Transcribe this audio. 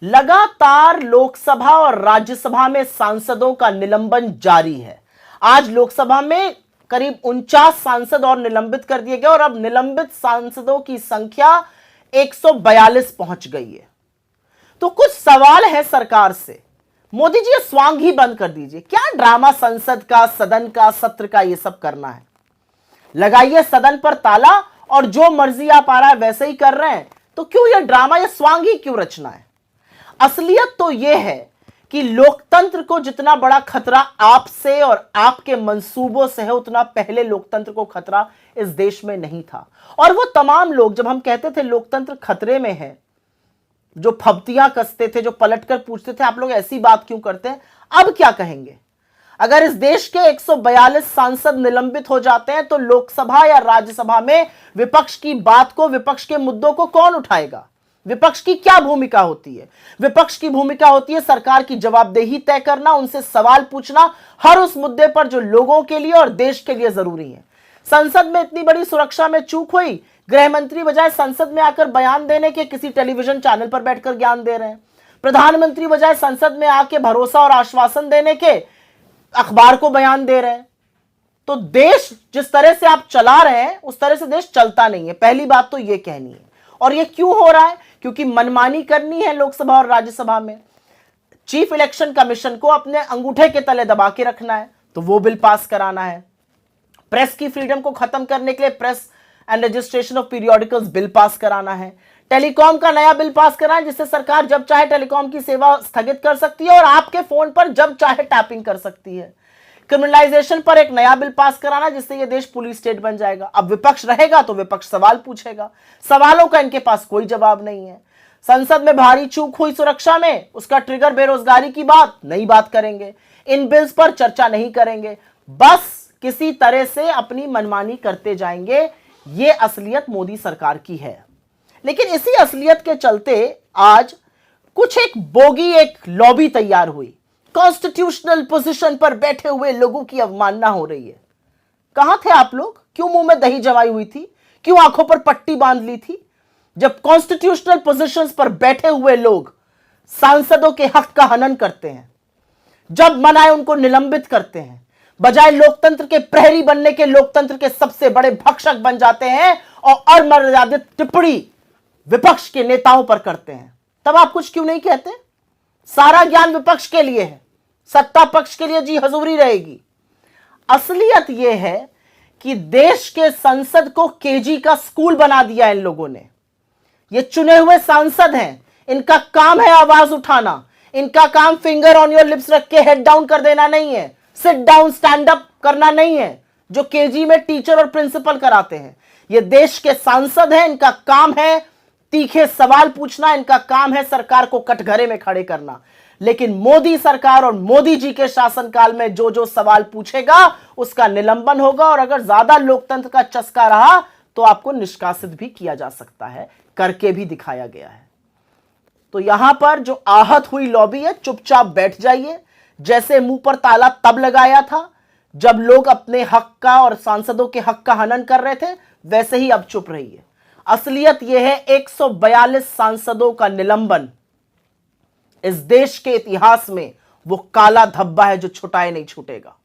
लगातार लोकसभा और राज्यसभा में सांसदों का निलंबन जारी है। आज लोकसभा में करीब 49 सांसद और निलंबित कर दिए गए और अब निलंबित सांसदों की संख्या 142 पहुंच गई है। तो कुछ सवाल है सरकार से, मोदी जी ये स्वांग ही बंद कर दीजिए। क्या ड्रामा संसद का, सदन का, सत्र का ये सब करना है? लगाइए सदन पर ताला और जो मर्जी आप आ रहा है वैसे ही कर रहे हैं। तो क्यों ये ड्रामा, ये स्वांग ही क्यों रचना है? असलियत तो यह है कि लोकतंत्र को जितना बड़ा खतरा आपसे और आपके मंसूबों से है, उतना पहले लोकतंत्र को खतरा इस देश में नहीं था। और वो तमाम लोग, जब हम कहते थे लोकतंत्र खतरे में है, जो फब्तियां कसते थे, जो पलटकर पूछते थे आप लोग ऐसी बात क्यों करते हैं, अब क्या कहेंगे? अगर इस देश के 142 सांसद निलंबित हो जाते हैं तो लोकसभा या राज्यसभा में विपक्ष की बात को, विपक्ष के मुद्दों को कौन उठाएगा? विपक्ष की क्या भूमिका होती है? विपक्ष की भूमिका होती है सरकार की जवाबदेही तय करना, उनसे सवाल पूछना हर उस मुद्दे पर जो लोगों के लिए और देश के लिए जरूरी है। संसद में इतनी बड़ी सुरक्षा में चूक हुई, गृह मंत्री बजाय संसद में आकर बयान देने के किसी टेलीविजन चैनल पर बैठकर ज्ञान दे रहे हैं। प्रधानमंत्री बजाय संसद में आके भरोसा और आश्वासन देने के अखबार को बयान दे रहे हैं। तो देश जिस तरह से आप चला रहे हैं उस तरह से देश चलता नहीं है। पहली बात तो यह कहनी है। और यह क्यों हो रहा है? क्योंकि मनमानी करनी है लोकसभा और राज्यसभा में। चीफ इलेक्शन कमीशन को अपने अंगूठे के तले दबा के रखना है, तो वो बिल पास कराना है। प्रेस की फ्रीडम को खत्म करने के लिए press and registration of periodicals bill pass कराना है। टेलीकॉम का नया बिल पास कराना है, जिससे सरकार जब चाहे टेलीकॉम की सेवा स्थगित कर सकती है और आपके फोन पर जब चाहे टैपिंग कर सकती है। क्रिमिनलाइजेशन पर एक नया बिल पास कराना, जिससे यह देश पुलिस स्टेट बन जाएगा। अब विपक्ष रहेगा तो विपक्ष सवाल पूछेगा, सवालों का इनके पास कोई जवाब नहीं है। संसद में भारी चूक हुई सुरक्षा में, उसका ट्रिगर बेरोजगारी की बात, नई बात करेंगे। इन बिल्स पर चर्चा नहीं करेंगे, बस किसी तरह से अपनी मनमानी करते जाएंगे। ये असलियत मोदी सरकार की है। लेकिन इसी असलियत के चलते आज कुछ एक बोगी, एक लॉबी तैयार हुई। कॉन्स्टिट्यूशनल पोजीशन पर बैठे हुए लोगों की अवमानना हो रही है। कहां थे आप लोग? क्यों मुंह में दही जमाई हुई थी? क्यों आंखों पर पट्टी बांध ली थी? जब कॉन्स्टिट्यूशनल पोजीशंस पर बैठे हुए लोग सांसदों के हक का हनन करते हैं, जब मन आए उनको निलंबित करते हैं, बजाय लोकतंत्र के प्रहरी बनने के लोकतंत्र के सबसे बड़े भक्षक बन जाते हैं और अमर्यादित टिप्पणी विपक्ष के नेताओं पर करते हैं, तब आप कुछ क्यों नहीं कहते? सारा ज्ञान विपक्ष के लिए है, सत्ता पक्ष के लिए जी हजूरी रहेगी। असलियत यह है कि देश के संसद को केजी का स्कूल बना दिया इन लोगों ने। ये चुने हुए सांसद हैं, इनका काम है आवाज उठाना, इनका काम फिंगर ऑन योर लिप्स रख के हेड डाउन कर देना नहीं है, सिट डाउन स्टैंड अप करना नहीं है, जो केजी में टीचर और प्रिंसिपल कराते हैं। ये देश के सांसद हैं, इनका काम है तीखे सवाल पूछना, इनका काम है सरकार को कटघरे में खड़े करना। लेकिन मोदी सरकार और मोदी जी के शासनकाल में जो जो सवाल पूछेगा उसका निलंबन होगा, और अगर ज्यादा लोकतंत्र का चस्का रहा तो आपको निष्कासित भी किया जा सकता है, करके भी दिखाया गया है। तो यहां पर जो आहत हुई लॉबी है, चुपचाप बैठ जाइए। जैसे मुंह पर ताला तब लगाया था जब लोग अपने हक का और सांसदों के हक का हनन कर रहे थे, वैसे ही अब चुप रहिए। असलियत यह है 142 सांसदों का निलंबन इस देश के इतिहास में वो काला धब्बा है जो छुटाए नहीं छूटेगा।